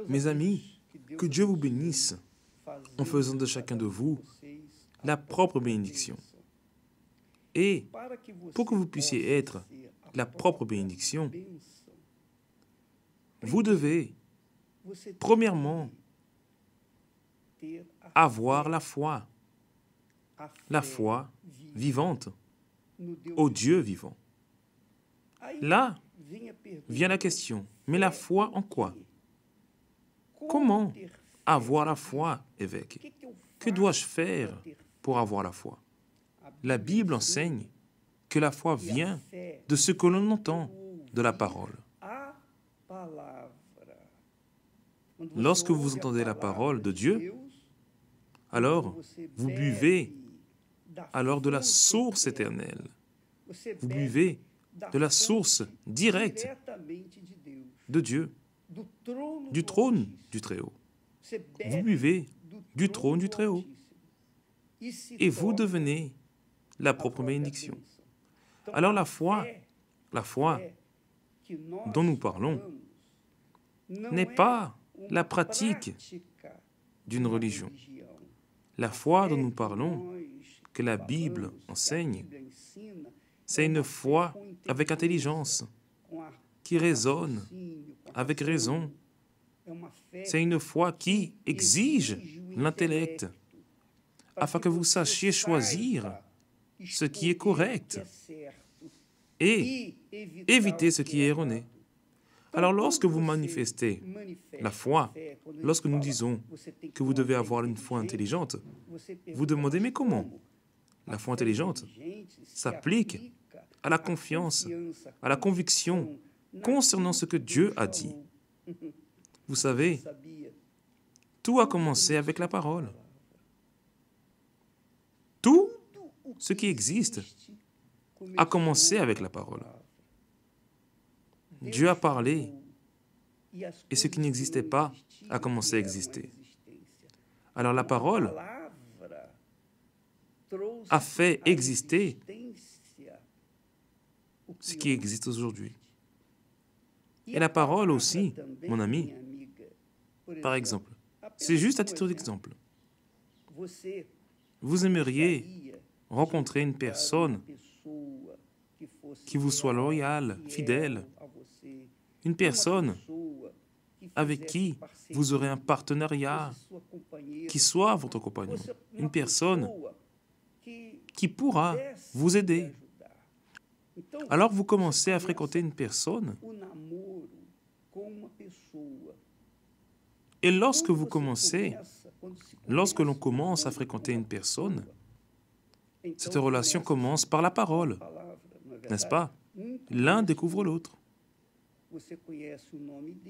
Mes amis, que Dieu vous bénisse en faisant de chacun de vous la propre bénédiction. Et pour que vous puissiez être la propre bénédiction, vous devez, premièrement, avoir la foi vivante au Dieu vivant. Là vient la question, mais la foi en quoi? Comment avoir la foi, évêque? Que dois-je faire pour avoir la foi? La Bible enseigne que la foi vient de ce que l'on entend de la parole. Lorsque vous entendez la parole de Dieu, alors vous buvez alors de la source éternelle. Vous buvez de la source directe de Dieu, du trône du Très-Haut. Vous buvez du trône du Très-Haut et vous devenez la propre bénédiction. Alors la foi dont nous parlons n'est pas la pratique d'une religion. La foi dont nous parlons, que la Bible enseigne, c'est une foi avec intelligence, qui résonne avec raison. C'est une foi qui exige l'intellect, afin que vous sachiez choisir ce qui est correct et éviter ce qui est erroné. Alors lorsque vous manifestez la foi, lorsque nous disons que vous devez avoir une foi intelligente, vous demandez mais comment? La foi intelligente s'applique à la confiance, à la conviction concernant ce que Dieu a dit. Vous savez, tout a commencé avec la parole. Tout ce qui existe a commencé avec la parole. Dieu a parlé et ce qui n'existait pas a commencé à exister. Alors la parole a fait exister ce qui existe aujourd'hui. Et la parole aussi, mon ami, par exemple, c'est juste à titre d'exemple. Vous aimeriez rencontrer une personne qui vous soit loyale, fidèle, une personne avec qui vous aurez un partenariat, qui soit votre compagnon, une personne qui pourra vous aider. Alors vous commencez à fréquenter une personne et lorsque l'on commence à fréquenter une personne, cette relation commence par la parole, n'est-ce pas? L'un découvre l'autre.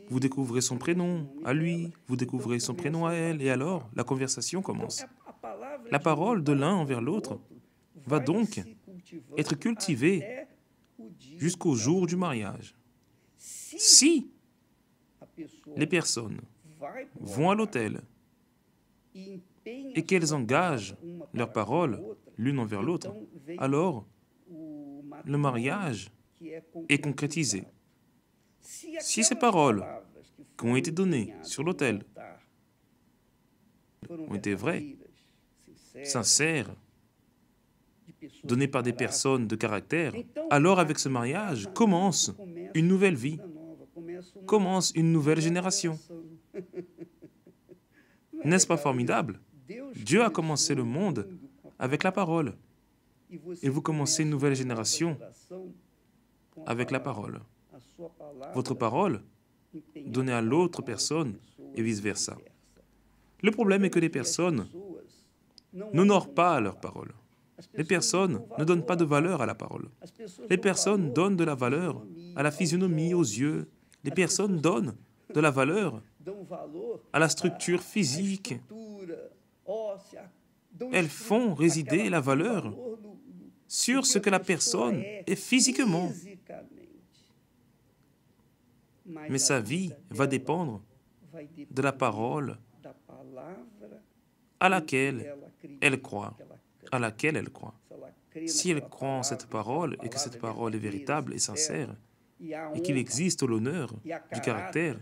Vous découvrez son prénom à lui, vous découvrez son prénom à elle, et alors la conversation commence. La parole de l'un envers l'autre va donc être cultivée jusqu'au jour du mariage. Si les personnes vont à l'autel et qu'elles engagent leurs paroles l'une envers l'autre, alors le mariage est concrétisé. Si ces paroles qui ont été données sur l'autel ont été vraies, sincères, données par des personnes de caractère, alors avec ce mariage commence une nouvelle vie, commence une nouvelle génération. N'est-ce pas formidable? Dieu a commencé le monde avec la parole. Et vous commencez une nouvelle génération avec la parole. Votre parole donnée à l'autre personne et vice-versa. Le problème est que les personnes n'honorent pas leur parole. Les personnes ne donnent pas de valeur à la parole. Les personnes donnent de la valeur à la physionomie, aux yeux. Les personnes donnent de la valeur à la structure physique. Elles font résider la valeur sur ce que la personne est physiquement. Mais sa vie va dépendre de la parole à laquelle elle croit, Si elle croit en cette parole et que cette parole est véritable et sincère, et qu'il existe l'honneur du caractère,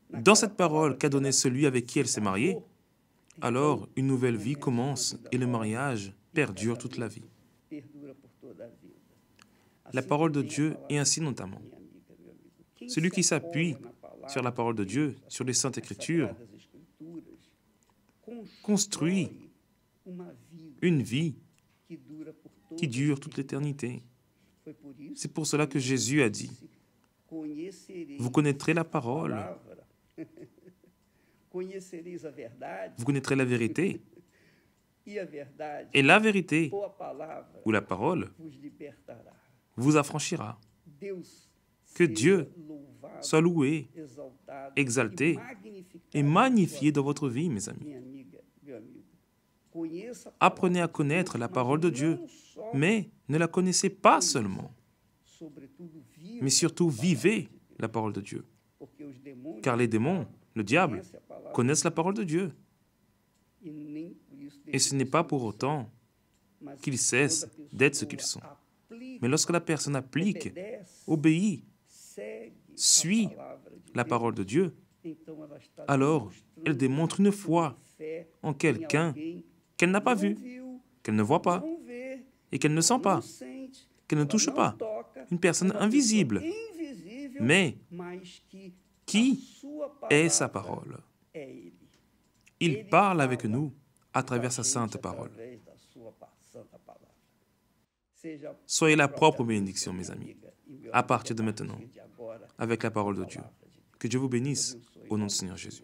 dans cette parole qu'a donnée celui avec qui elle s'est mariée, alors une nouvelle vie commence et le mariage perdure toute la vie. La parole de Dieu est ainsi notamment. Celui qui s'appuie sur la parole de Dieu, sur les Saintes Écritures, construit une vie qui dure toute l'éternité. C'est pour cela que Jésus a dit, vous connaîtrez la parole, vous connaîtrez la vérité, et la vérité, ou la parole, vous affranchira. Que Dieu soit loué, exalté et magnifié dans votre vie, mes amis. Apprenez à connaître la parole de Dieu, mais ne la connaissez pas seulement, mais surtout vivez la parole de Dieu. Car les démons, le diable, connaissent la parole de Dieu. Et ce n'est pas pour autant qu'ils cessent d'être ce qu'ils sont. Mais lorsque la personne applique, obéit, suit la parole de Dieu, alors elle démontre une foi en quelqu'un qu'elle n'a pas vu, qu'elle ne voit pas et qu'elle ne sent pas, qu'elle ne touche pas. Une personne invisible, mais qui est sa parole. Il parle avec nous à travers sa sainte parole. Soyez la propre bénédiction, mes amis, à partir de maintenant, avec la parole de Dieu. Que Dieu vous bénisse au nom du Seigneur Jésus.